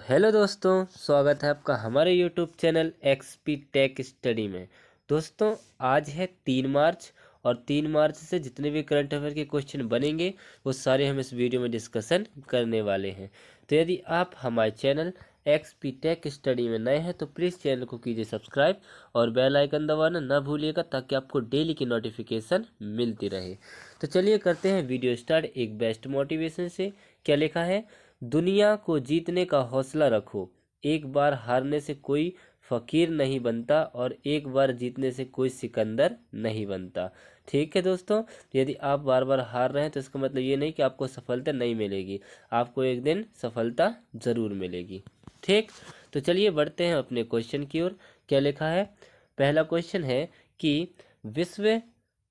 Hello दोस्तों, स्वागत है आपका हमारे YouTube channel XP tech study में। दोस्तों, आज है 3 मार्च और 3 मार्च से जितने भी करंट अफेयर के क्वेश्चन बनेंगे वो सारे हम इस वीडियो में डिस्कशन करने वाले हैं। तो यदि आप हमारे चैनल एक्सपी टेक स्टडी में नए हैं तो प्लीज़ चैनल को कीजिए सब्सक्राइब और बेल आइकन दबाना ना भूलिएगा ताकि आपको डेली की नोटिफिकेशन मिलती रहे। तो चलिए करते हैं वीडियो स्टार्ट एक बेस्ट मोटिवेशन से। क्या लिखा है? दुनिया को जीतने का हौसला रखो, एक बार हारने से कोई फकीर नहीं बनता और एक बार जीतने से कोई सिकंदर नहीं बनता। ठीक है दोस्तों, यदि आप बार बार हार रहे हैं तो इसका मतलब ये नहीं कि आपको सफलता नहीं मिलेगी, आपको एक दिन सफलता ज़रूर मिलेगी। ठीक, तो चलिए बढ़ते हैं अपने क्वेश्चन की ओर। क्या लिखा है? पहला क्वेश्चन है कि विश्व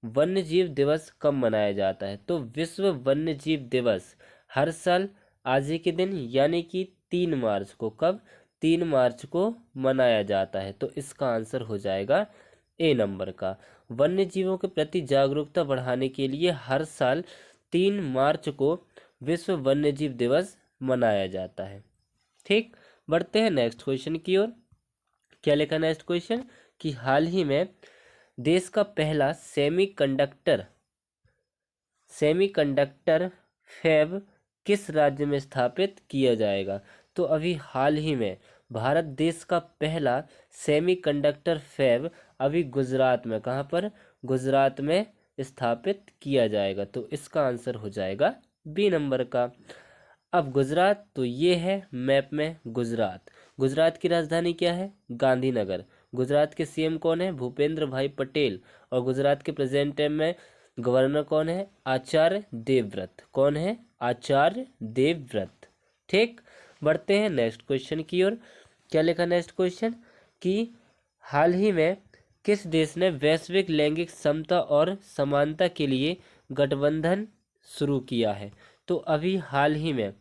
वन्यजीव दिवस कब मनाया जाता है? तो विश्व वन्यजीव दिवस हर साल आज ही के दिन यानी कि 3 मार्च को, कब? 3 मार्च को मनाया जाता है। तो इसका आंसर हो जाएगा ए नंबर का। वन्य जीवों के प्रति जागरूकता बढ़ाने के लिए हर साल 3 मार्च को विश्व वन्यजीव दिवस मनाया जाता है। ठीक, बढ़ते हैं नेक्स्ट क्वेश्चन की ओर। क्या लिखा नेक्स्ट क्वेश्चन? कि हाल ही में देश का पहला सेमीकंडक्टर फैब किस राज्य में स्थापित किया जाएगा? तो अभी हाल ही में भारत देश का पहला सेमीकंडक्टर फैब अभी गुजरात में, कहाँ पर? गुजरात में स्थापित किया जाएगा। तो इसका आंसर हो जाएगा बी नंबर का। अब गुजरात, तो ये है मैप में गुजरात। गुजरात की राजधानी क्या है? गांधीनगर। गुजरात के सीएम कौन है? भूपेंद्र भाई पटेल। और गुजरात के प्रेजेंट टाइम में गवर्नर कौन है? आचार्य देवव्रत। कौन है? आचार्य देवव्रत। ठीक, बढ़ते हैं नेक्स्ट क्वेश्चन की ओर। क्या लिखा नेक्स्ट क्वेश्चन? कि हाल ही में किस देश ने वैश्विक लैंगिक समता और समानता के लिए गठबंधन शुरू किया है? तो अभी हाल ही में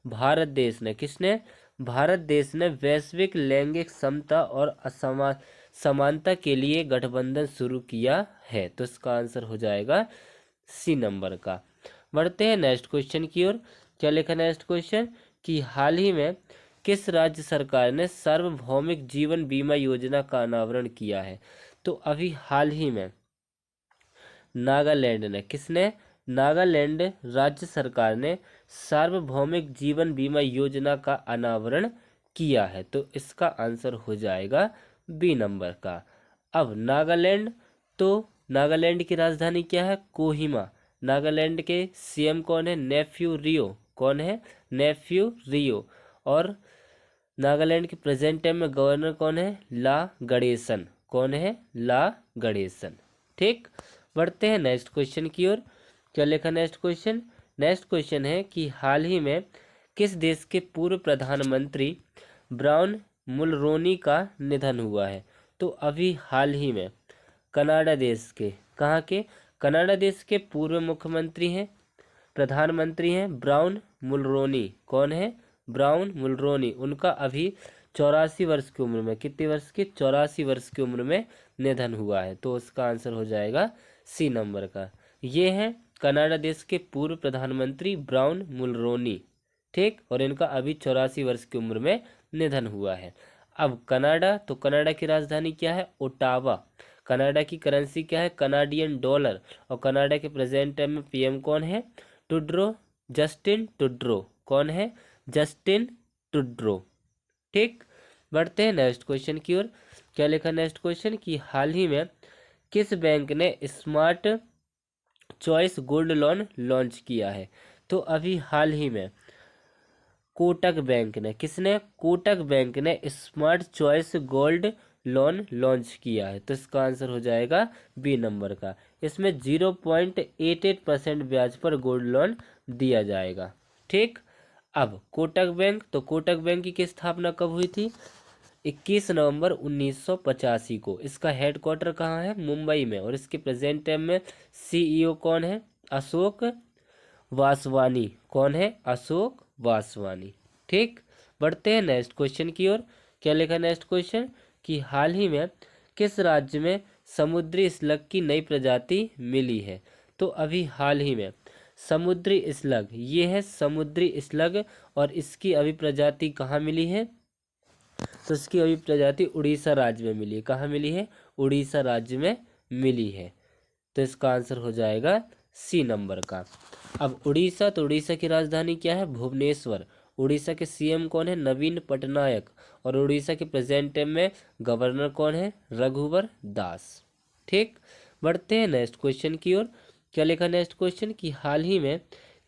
भारत देश ने, किसने? भारत देश ने वैश्विक लैंगिक समता और समानता के लिए गठबंधन शुरू किया है। तो इसका आंसर हो जाएगा सी नंबर का। बढ़ते हैं नेक्स्ट क्वेश्चन की ओर। क्या लिखा नेक्स्ट क्वेश्चन? कि हाल ही में किस राज्य सरकार ने सार्वभौमिक जीवन बीमा योजना का अनावरण किया है? तो अभी हाल ही में नागालैंड ने, किसने? नागालैंड राज्य सरकार ने सार्वभौमिक जीवन बीमा योजना का अनावरण किया है। तो इसका आंसर हो जाएगा बी नंबर का। अब नागालैंड, तो नागालैंड की राजधानी क्या है? कोहिमा। नागालैंड के सीएम कौन है? नेफ्यू रियो। कौन है? नेफ्यू रियो। और नागालैंड के प्रेजेंट टाइम में गवर्नर कौन है? ला गणेशन। कौन है? ला गणेशन। ठीक, बढ़ते हैं नेक्स्ट क्वेश्चन की ओर। क्या लिखा नेक्स्ट क्वेश्चन? नेक्स्ट क्वेश्चन है कि हाल ही में किस देश के पूर्व प्रधानमंत्री ब्राउन मुलरोनी का निधन हुआ है? तो अभी हाल ही में कनाडा देश के, कहाँ के? कनाडा देश के पूर्व मुख्यमंत्री हैं, प्रधानमंत्री हैं ब्राउन मुलरोनी। कौन है? Brown Mulroney. उनका अभी 84 वर्ष की उम्र में, कितनी वर्ष की? 84 वर्ष की उम्र में निधन हुआ है। तो उसका आंसर हो जाएगा सी नंबर का। ये है कनाडा देश के पूर्व प्रधानमंत्री ब्राउन मुलरोनी। ठीक, और इनका अभी 84 वर्ष की उम्र में निधन हुआ है। अब कनाडा, तो कनाडा की राजधानी क्या है? ओटावा। कनाडा की करेंसी क्या है? Canadian dollar. और कनाडा के प्रेजेंट टाइम में पीएम कौन है? टुड्रो, जस्टिन टुड्रो। कौन है? जस्टिन टुड्रो। ठीक, बढ़ते हैं नेक्स्ट क्वेश्चन की ओर। क्या लिखा नेक्स्ट क्वेश्चन? कि हाल ही में किस बैंक ने smart choice gold loan launch किया है? तो अभी हाल ही में कोटक बैंक ने, किसने? कोटक बैंक ने smart choice gold loan launch किया है। तो इसका आंसर हो जाएगा बी नंबर का। इसमें 0.88% ब्याज पर गोल्ड लोन दिया जाएगा। ठीक, अब कोटक बैंक, तो कोटक बैंक की स्थापना कब हुई थी? 21 नवंबर 1985 को। इसका हेडक्वार्टर कहाँ है? मुंबई में। और इसके प्रेजेंट टाइम में सीईओ कौन है? अशोक वासवानी। कौन है? अशोक वासवानी। ठीक, बढ़ते हैं नेक्स्ट क्वेश्चन की ओर। क्या लिखा नेक्स्ट क्वेश्चन? कि हाल ही में किस राज्य में समुद्री स्लग की नई प्रजाति मिली है? तो अभी हाल ही में समुद्री स्लग, ये है समुद्री स्लग, और इसकी अभी प्रजाति कहाँ मिली है? तो इसकी अभी प्रजाति उड़ीसा राज्य में मिली है। कहाँ मिली है? उड़ीसा राज्य में मिली है। तो इसका आंसर हो जाएगा सी नंबर का। अब उड़ीसा, तो उड़ीसा की राजधानी क्या है? भुवनेश्वर। उड़ीसा के सीएम कौन है? नवीन पटनायक। और उड़ीसा के प्रेजेंट टाइम में गवर्नर कौन है? रघुवर दास। ठीक, बढ़ते हैं नेक्स्ट क्वेश्चन की ओर। क्या लिखा नेक्स्ट क्वेश्चन? कि हाल ही में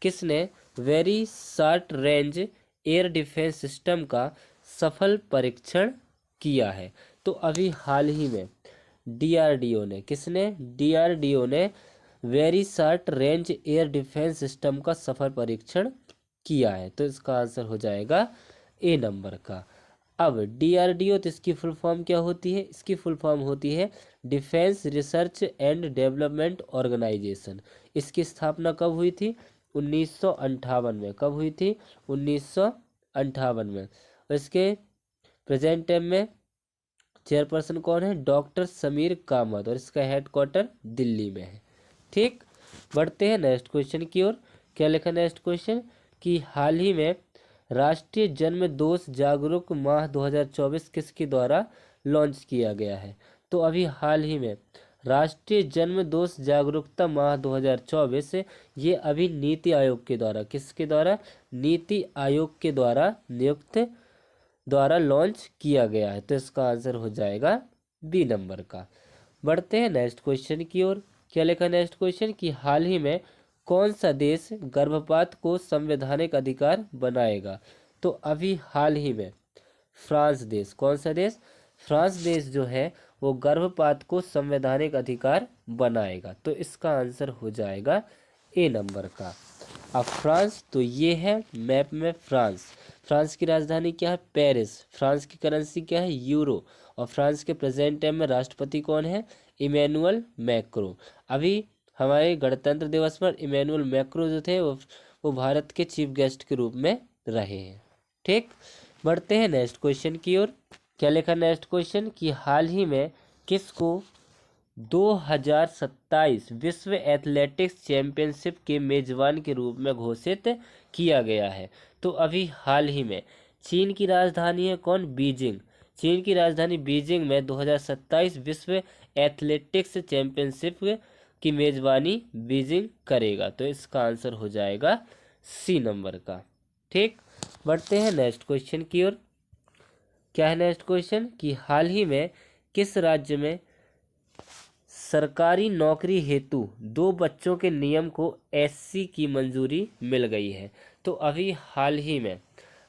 किसने very short range air defence system का सफल परीक्षण किया है? तो अभी हाल ही में डीआरडीओ ने, किसने? डीआरडीओ ने very short range air defence system का सफल परीक्षण किया है। तो इसका आंसर हो जाएगा ए नंबर का। अब डीआरडीओ, तो इसकी फुल फॉर्म क्या होती है? इसकी फुल फॉर्म होती है Defence Research and Development Organisation. इसकी स्थापना कब हुई थी? 1958 में। कब हुई थी? 1958 में। और इसके प्रेजेंट टाइम में चेयरपर्सन कौन है? डॉक्टर समीर कामत। और इसका हेडक्वार्टर दिल्ली में है। ठीक, बढ़ते हैं नेक्स्ट क्वेश्चन की ओर। क्या लिखा नेक्स्ट क्वेश्चन? कि हाल ही में राष्ट्रीय जन्म दोष जागरूक माह 2024 किसके द्वारा लॉन्च किया गया है? तो अभी हाल ही में राष्ट्रीय जन्म दोष जागरूकता माह 2024, ये अभी नीति आयोग के द्वारा, किसके द्वारा? नीति आयोग के द्वारा नियुक्त द्वारा लॉन्च किया गया है। तो इसका आंसर हो जाएगा बी नंबर का। बढ़ते हैं नेक्स्ट क्वेश्चन की ओर। क्या लिखा नेक्स्ट क्वेश्चन? कि हाल ही में कौन सा देश गर्भपात को संवैधानिक अधिकार बनाएगा? तो अभी हाल ही में फ्रांस देश, कौन सा देश? फ्रांस देश जो है वो गर्भपात को संवैधानिक अधिकार बनाएगा। तो इसका आंसर हो जाएगा ए नंबर का। अब फ्रांस, तो ये है मैप में फ्रांस। फ्रांस की राजधानी क्या है? पेरिस। फ्रांस की करेंसी क्या है? यूरो। और फ्रांस के प्रेजेंट टाइम में राष्ट्रपति कौन है? Emmanuel Macron. अभी हमारे गणतंत्र दिवस पर इमैनुअल मैक्रो जो थे वो भारत के चीफ गेस्ट के रूप में रहे हैं। ठीक, बढ़ते हैं नेक्स्ट क्वेश्चन की ओर। क्या लिखा नेक्स्ट क्वेश्चन? कि हाल ही में किसको 2027 विश्व एथलेटिक्स चैंपियनशिप के मेजबान के रूप में घोषित किया गया है? तो अभी हाल ही में चीन की राजधानी है कौन? बीजिंग। चीन की राजधानी बीजिंग में 2027 विश्व एथलेटिक्स चैंपियनशिप की मेजबानी बीजिंग करेगा। तो इसका आंसर हो जाएगा सी नंबर का। ठीक, बढ़ते हैं नेक्स्ट क्वेश्चन की ओर। क्या है नेक्स्ट क्वेश्चन? कि हाल ही में किस राज्य में सरकारी नौकरी हेतु 2 बच्चों के नियम को एससी की मंजूरी मिल गई है? तो अभी हाल ही में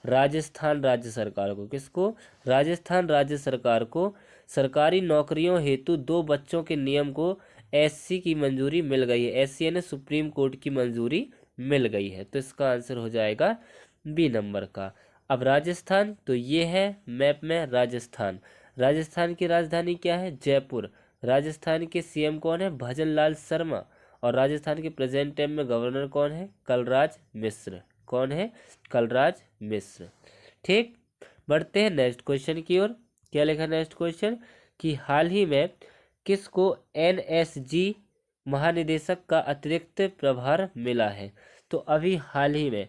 राजस्थान राज्य सरकार को, किसको? राजस्थान राज्य सरकार को सरकारी नौकरियों हेतु 2 बच्चों के नियम को एससी की मंजूरी मिल गई है। एससी यानी सुप्रीम कोर्ट की मंजूरी मिल गई है। तो इसका आंसर हो जाएगा बी नंबर का। अब राजस्थान, तो ये है मैप में राजस्थान। राजस्थान की राजधानी क्या है? जयपुर। राजस्थान के सीएम कौन है? भजन लाल शर्मा। और राजस्थान के प्रेजेंट टाइम में गवर्नर कौन है? कलराज मिश्र। कौन है? कलराज मिश्र। ठीक, बढ़ते हैं नेक्स्ट क्वेश्चन की ओर। क्या लिखा नेक्स्ट क्वेश्चन? कि हाल ही में किसको एनएसजी महानिदेशक का अतिरिक्त प्रभार मिला है? तो अभी हाल ही में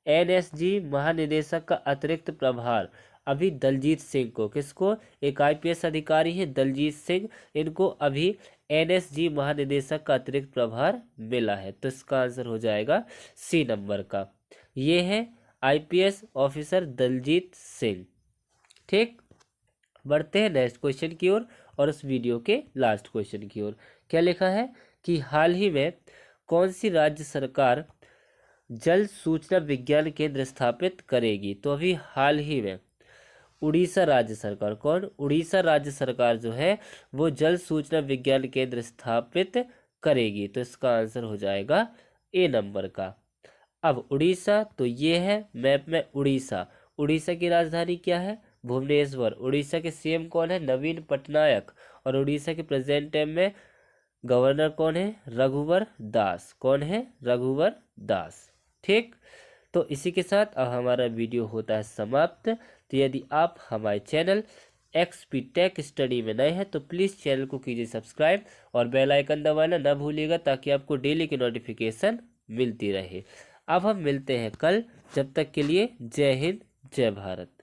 एनएसजी महानिदेशक का अतिरिक्त प्रभार अभी दलजीत सिंह को, किसको? एक आईपीएस अधिकारी है दलजीत सिंह, इनको अभी एनएसजी महानिदेशक का अतिरिक्त प्रभार मिला है। तो इसका आंसर हो जाएगा सी नंबर का। ये है आईपीएस ऑफिसर दलजीत सिंह। ठीक, बढ़ते हैं नेक्स्ट क्वेश्चन की ओर और उस वीडियो के लास्ट क्वेश्चन की ओर। क्या लिखा है? कि हाल ही में कौन सी राज्य सरकार जल सूचना विज्ञान केंद्र स्थापित करेगी? तो अभी हाल ही में उड़ीसा राज्य सरकार, कौन? उड़ीसा राज्य सरकार जो है वो जल सूचना विज्ञान केंद्र स्थापित करेगी। तो इसका आंसर हो जाएगा ए नंबर का। अब उड़ीसा, तो ये है मैप में उड़ीसा। उड़ीसा की राजधानी क्या है? भुवनेश्वर। उड़ीसा के सीएम कौन है? नवीन पटनायक। और उड़ीसा के प्रेजेंट टाइम में गवर्नर कौन है? रघुवर दास। कौन है? रघुवर दास। ठीक, तो इसी के साथ अब हमारा वीडियो होता है समाप्त। तो यदि आप हमारे चैनल एक्सपी टेक स्टडी में नए हैं तो प्लीज़ चैनल को कीजिए सब्सक्राइब और बेल आइकन दबाना ना भूलिएगा ताकि आपको डेली की नोटिफिकेशन मिलती रहे। अब हम मिलते हैं कल, जब तक के लिए जय हिंद जय भारत।